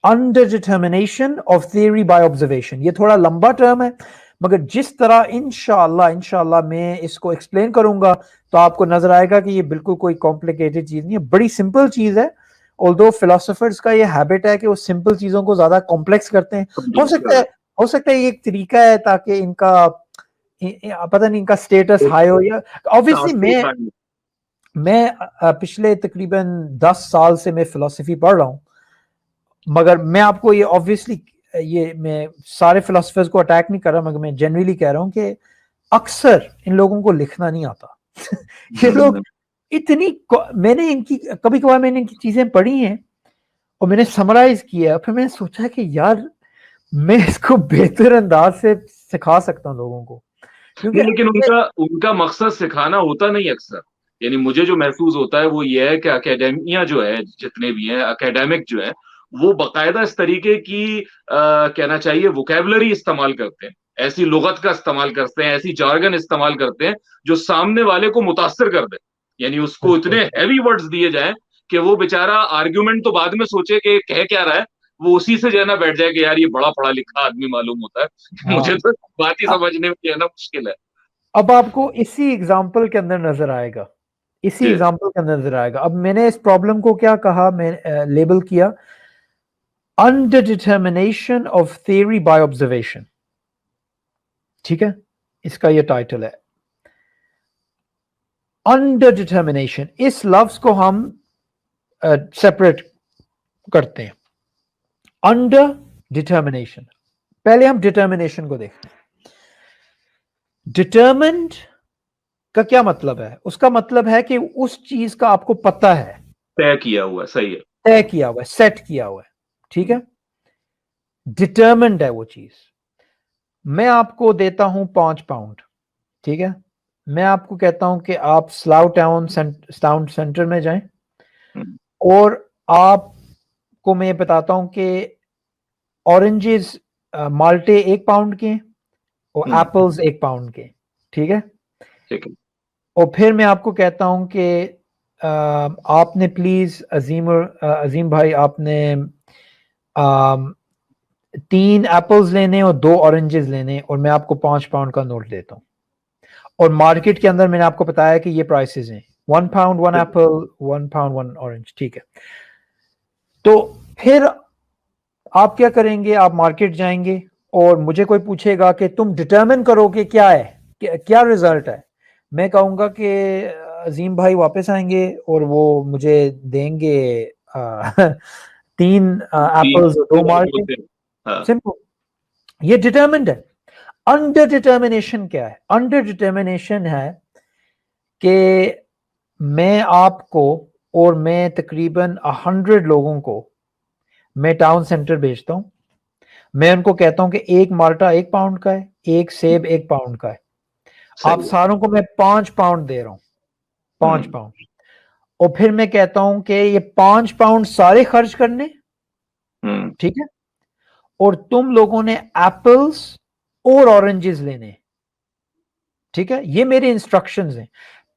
Under determination of theory by observation. ये थोड़ा लंबा टर्म है, मगर जिस तरह इंशाल्लाह मैं इसको एक्सप्लेन करूंगा तो आपको नजर आएगा कि ये बिल्कुल कोई कॉम्प्लिकेटेड चीज नहीं है, बड़ी सिंपल चीज है। ऑल्दो फिलोसोफर्स का ये हैबिट है कि वो सिंपल चीजों को ज्यादा कॉम्प्लेक्स करते हैं। हो सकता है ये एक तरीका है ताकि इनका पता नहीं इनका स्टेटस हाई हो, या ऑब्वियसली मैं पिछले तकरीबन 10 साल से मैं फिलोसफी पढ़ रहा हूँ, मगर मैं आपको ये ऑब्वियसली ये मैं सारे फिलोसफर्स को अटैक नहीं कर रहा, मगर मैं जनरली कह रहा हूँ कि अक्सर इन लोगों को लिखना नहीं आता। ये लोग इतनी, मैंने इनकी कभी कभार मैंने इनकी चीजें पढ़ी हैं और मैंने समराइज किया, फिर मैंने सोचा कि यार मैं इसको बेहतर अंदाज से सिखा सकता हूँ लोगों को, क्योंकि लेकिन उनका मकसद सिखाना होता नहीं अक्सर। यानी मुझे जो महसूस होता है वो ये है कि अकेडेमिया जो है, जितने भी हैं अकेडेमिक जो है, वो बकायदा इस तरीके की कहना चाहिए वोकेबलरी इस्तेमाल करते हैं, ऐसी लुगत का इस्तेमाल करते हैं, ऐसी जार्गन इस्तेमाल करते हैं जो सामने वाले को मुतासर कर दे। यानी उसको इतने हैवी वर्ड्स दिए जाएं कि वो बेचारा आर्ग्यूमेंट तो बाद में सोचे कि कह क्या रहा है, वो उसी से जो है ना बैठ जाए कि यार ये बड़ा पढ़ा लिखा आदमी मालूम होता है। हाँ, मुझे तो बात ही समझने में जो है ना मुश्किल है। अब आपको इसी एग्जाम्पल के अंदर नजर आएगा, इसी एग्जाम्पल के अंदर नजर आएगा। अब मैंने इस प्रॉब्लम को क्या कहा, मैं लेबल किया under determination of theory by observation. ठीक है, इसका ये टाइटल है अंडर डिटर्मिनेशन। इस लफ्ज को हम सेपरेट करते हैं, अंडर डिटर्मिनेशन। पहले हम डिटर्मिनेशन को देखते हैं। डिटर्मिन्ड का क्या मतलब है? उसका मतलब है कि उस चीज का आपको पता है, तय किया हुआ है, सही है, तय किया हुआ है, सेट किया हुआ है। ठीक है, डिटर्मिन्ड है वो चीज। मैं आपको देता हूं 5 पाउंड, ठीक है, मैं आपको कहता हूं कि आप स्लाउ टाउन सेंटर में जाएं, और आपको मैं बताता हूं कि ऑरेंजेस माल्टे 1 पाउंड के और एप्पल्स 1 पाउंड के। ठीक है, ठीक है, और फिर मैं आपको कहता हूं कि आपने प्लीज अजीम भाई आपने 3 एप्पल्स लेने और 2 ऑरेंजेस लेने, और मैं आपको 5 पाउंड का नोट देता हूं। और मार्केट के अंदर मैंने आपको बताया कि ये प्राइसेस हैं 1 पाउंड 1 एप्पल, 1 पाउंड 1 ऑरेंज। ठीक है, तो फिर आप क्या करेंगे? आप मार्केट जाएंगे और मुझे कोई पूछेगा कि तुम डिटरमिन करो कि क्या है, क्या रिजल्ट है। मैं कहूंगा कि अजीम भाई वापस आएंगे और वो मुझे देंगे 3 एप्पल्स और 2 मार्के। सिंपल, ये डिटरमिन्ड है। अंडर डिटर्मिनेशन क्या है? अंडर डिटर्मिनेशन है कि मैं आपको और मैं तकरीबन 100 लोगों को मैं टाउन सेंटर भेजता हूं। मैं उनको कहता हूं कि एक माल्टा 1 पाउंड का है, एक सेब 1 पाउंड का है। आप सारों को मैं 5 पाउंड दे रहा हूं, 5 पाउंड। और फिर मैं कहता हूं कि ये 5 पाउंड सारे खर्च करने, ठीक है, और तुम लोगों ने एप्पल्स और ऑरेंजेस लेने। ठीक है, ये मेरे इंस्ट्रक्शंस हैं।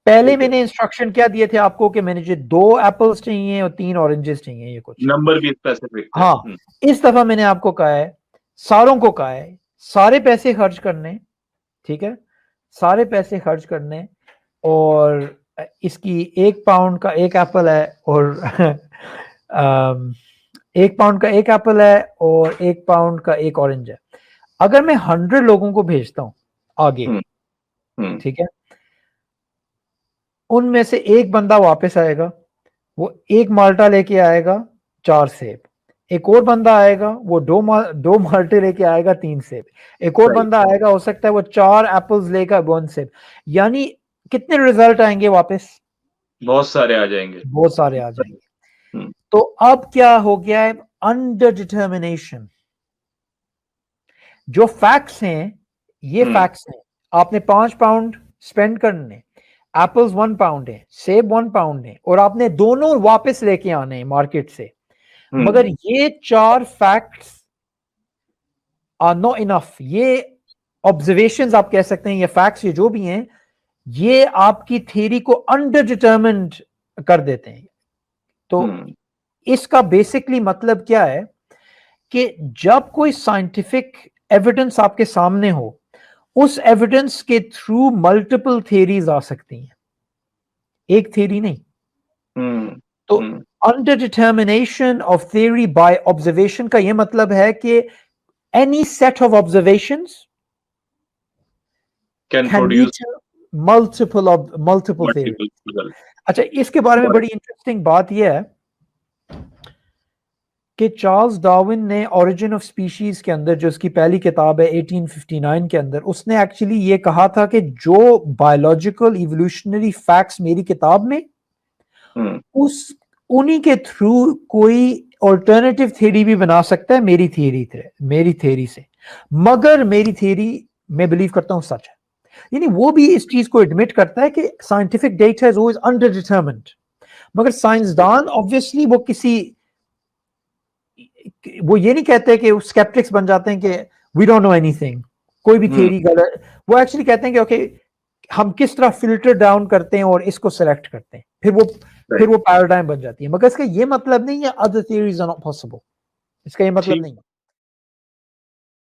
पहले मैंने इंस्ट्रक्शन क्या दिए थे आपको कि मैंने जो 2 एप्पल्स चाहिए और 3 ऑरेंजेस चाहिए, ये कुछ नंबर भी स्पेसिफिक थे। हाँ, इस दफा मैंने आपको कहा है, सारों को कहा है सारे पैसे खर्च करने। ठीक है, सारे पैसे खर्च करने, और इसकी 1 पाउंड का 1 एप्पल है और 1 पाउंड का 1 एप्पल है और 1 पाउंड का 1 ऑरेंज है। अगर मैं 100 लोगों को भेजता हूं आगे, ठीक है, उनमें से एक बंदा वापस आएगा, वो 1 माल्टा लेके आएगा, 4 सेब। एक और बंदा आएगा, वो 2 माल्टे लेके आएगा, 3 सेब। एक और बंदा आएगा, हो सकता है वो 4 एप्पल्स लेकर 1 सेब। यानी कितने रिजल्ट आएंगे वापस? बहुत सारे आ जाएंगे, बहुत सारे आ जाएंगे। तो अब क्या हो गया है? Under determination. जो फैक्ट्स हैं, ये फैक्ट्स हैं। आपने 5 पाउंड स्पेंड करने, एप्पल्स 1 पाउंड है, सेब 1 पाउंड है, और आपने दोनों वापस लेके आने हैं मार्केट से। मगर ये 4 फैक्ट्स आर नॉट इनफ। ये ऑब्जर्वेशंस आप कह सकते हैं, ये फैक्ट्स, ये जो भी हैं, ये आपकी थ्योरी को अंडर डिटर्मिन्ड कर देते हैं। तो इसका बेसिकली मतलब क्या है कि जब कोई साइंटिफिक एविडेंस आपके सामने हो, उस एविडेंस के थ्रू मल्टीपल थियरीज आ सकती हैं, एक थियरी नहीं। तो under determination of theory by observation का यह मतलब है कि any set of observations can produce multiple theory. अच्छा, इसके बारे में बड़ी इंटरेस्टिंग बात यह है कि चार्ल्स डार्विन ने ओरिजिन ऑफ स्पीशीज के अंदर, जो उसकी पहली किताब है 1859 के अंदर, उसने एक्चुअली ये कहा था कि जो बायोलॉजिकल इवोल्यूशनरी फैक्ट्स मेरी किताब में, उन्हीं के थ्रू कोई ऑल्टरनेटिव थ्योरी भी बना सकता है मेरी थ्योरी से, मगर मेरी थ्योरी मैं बिलीव करता हूं सच है। यानी वो भी इस चीज को एडमिट करता है कि scientific data is always under determined, मगर साइंसदान ऑब्वियसली वो ये नहीं कहते कि स्केप्टिक्स बन जाते हैं कि वी डोंट नो एनीथिंग, कोई भी थ्योरी गलत। वो एक्चुअली कहते हैं कि ओके, हम किस तरह फिल्टर डाउन करते हैं और इसको सेलेक्ट करते हैं, फिर वो पैराडाइम बन जाती है। मगर इसका ये मतलब नहीं है other theories are not possible, इसका ये मतलब नहीं है।